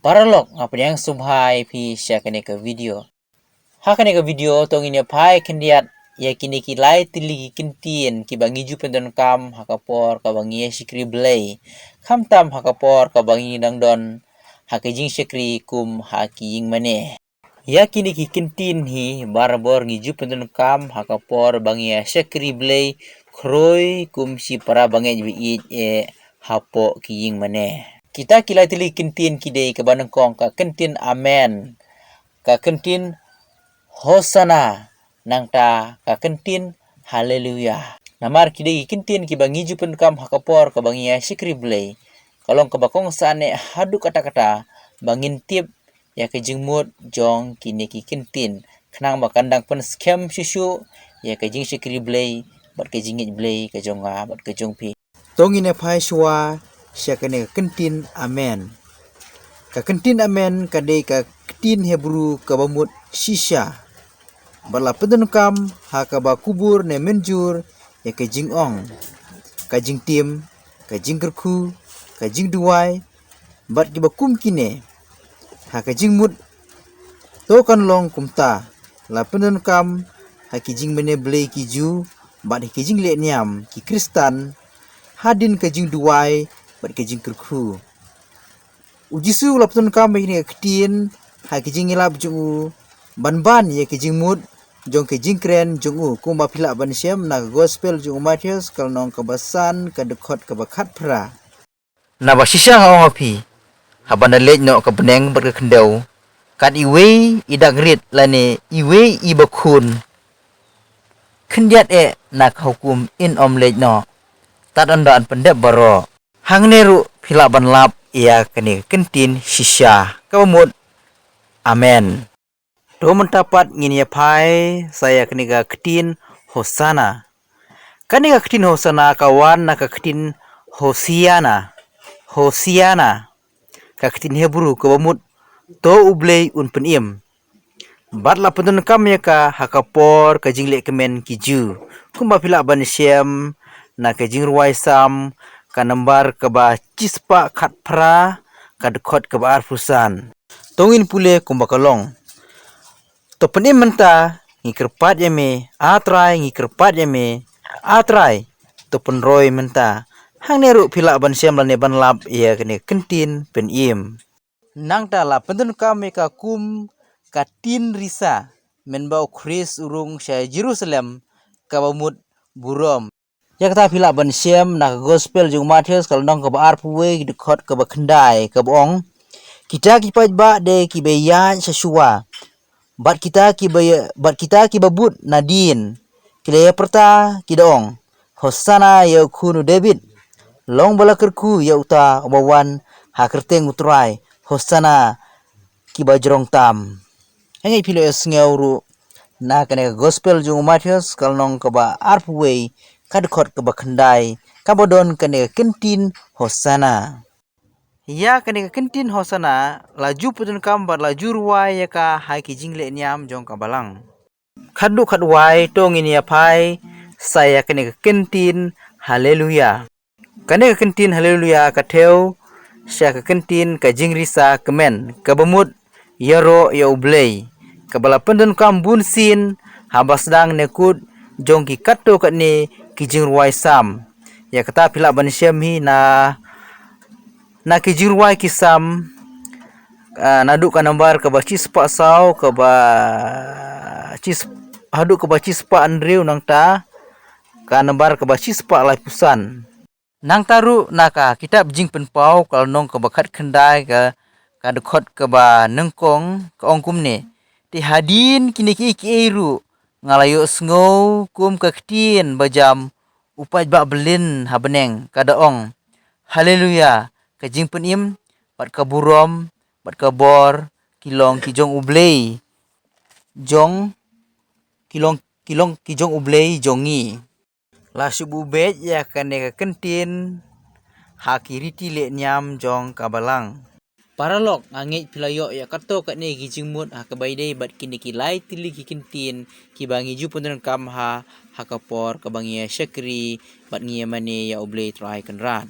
Paralog apa yang subhai pi share kene ke video. Ha kene ke video tong ini pai kendiat ya kini kilai tiligi kintin ki bangi ju pendon kam hakapor ka bangi sikri blay. Kam tam hakapor ka bangi dangdon hakijing sikri kum hakijing mane. Ya kini ki kintin hi barbor ngiju pendon kam hakapor bangi sikri blay kroi kum si para bangi ji hapo kijing mane. Kita kilai tili kintin kidei ke banengkong ka kintin amen, ka kintin hosana, nangta ka kintin haleluya. Namar kidei kintin ki bangiju penkam hakapor ka bangia sikri blay. Kalong ka bakong sane hadu kata-kata bangin tip ya ke jingmut jong kini ki kintin. Kenang bakandang pen scam susu ya ke jing sikri blay, bat ke jingit blay ke jonga bat ke jongpi. Tongine pai shwa syakane kentin amen. Ka kentin amen kadai ka ketin Hebrew ka bamut shisha. Bala pedun kam ha ka ba kubur ne menjur ya ka jing ong. Ka jing tim, ka jing kerku, ka jing duai, bat ki ba kum kine. Ha ka jing mut to kan long kumta. La pedun kam ha ki jing mene blay ki ju, bat ki jing le niam ki Kristan. Hadin ka jing duai bat ke jing kerku. Ujisu laptun kam ini ketin ha ke jing ilap jungu ban ye ke jing mut jong ke jing kren jungu kumba pila ban syam na gospel jungu Matius kal nong kebasan ka dekot ke bakat pra. Na ba shisha ha api. Ha ban lej no ka beneng bat ke kendau. Kat iwe idak rit lane iwe ibakun. Kendiat na hukum in lej no. Tat andaan pendep baro. Hang neru pila ban lap ia kene kentin shisha. Kawamut. Amen. Do mentapat ngini pai saya kene ga ketin hosana. Kene ga ketin hosana kawan na ka ketin hosiana. Hosiana. Ka ketin Hebrew kawamut to ublay un penim. Bat la pendun kam ya ka hakapor ka jingle kemen kiju. Kumba pila ban syam na ka jing ruai sam ka nambar ka ba cispa khat pra ka dekot ka ba arfusan tongin pule kumba kalong to penim menta ngikerpat yame atrai ngikerpat yame atrai to penroi menta hang neru pila ban siam lane ban lap ia kene kentin pen im nang ta la pendun kame ka kum ka tin risa menbau Chris urung sya Jerusalem ka bamut burom. Ya kata pila ban syam na gospel jung Matius kalau nong ke ba arpuwe dekot ke ba kendai ke boong kita ki ba de ki bayan sesua bat kita ki babut nadin kile perta ki dong hosana ya kunu David long bala kerku ya uta obawan ha kerteng utrai hosana ki bajrong tam hengai pilo esngeuru na kene gospel jung Matius kalau nong ke ba arpuwe kadkot ke bakandai kabodon kene kentin hosana ya kene kentin hosana laju putun kambar laju ruai ya ka hai ki jingle niam jong ka balang khadu khadwai tong ini apai saya kene kentin haleluya kene kentin haleluya ka theu sya ka kentin ka jingrisa kemen ka bemut yaro ya ublay ka bala pendun kam bunsin habasdang nekut jong ki katto katne kijing ruai sam ya kata pila ban syam hi na kijing ruai kisam nadu ka nambar ka bacis pa saw ka ba cis hadu ka bacis pa andreu nang ta ka nambar ka bacis pa lai pusan nang taru naka kitab jing penpau kal nong ka bakat kendai ka dekot ka ba nengkong ka ongkum ne ti hadin kini ki eru ngalayo sngow kum ka ketin bajam upai ba belin habeneng kadaong haleluya ka jing penim bat ka burom bat ka bor kilong kijong ublay jong kilong kijong ublay jongi la subu bet ya kane ka kentin hakiriti le nyam jong kabalang paralok angit pilayo ya kato katne gijingmut hakabaidei bat kini kilai tili kikintin kibangi ju pundun kam hakapor kabangi syakri bat ngiamane ya ublay trai kenran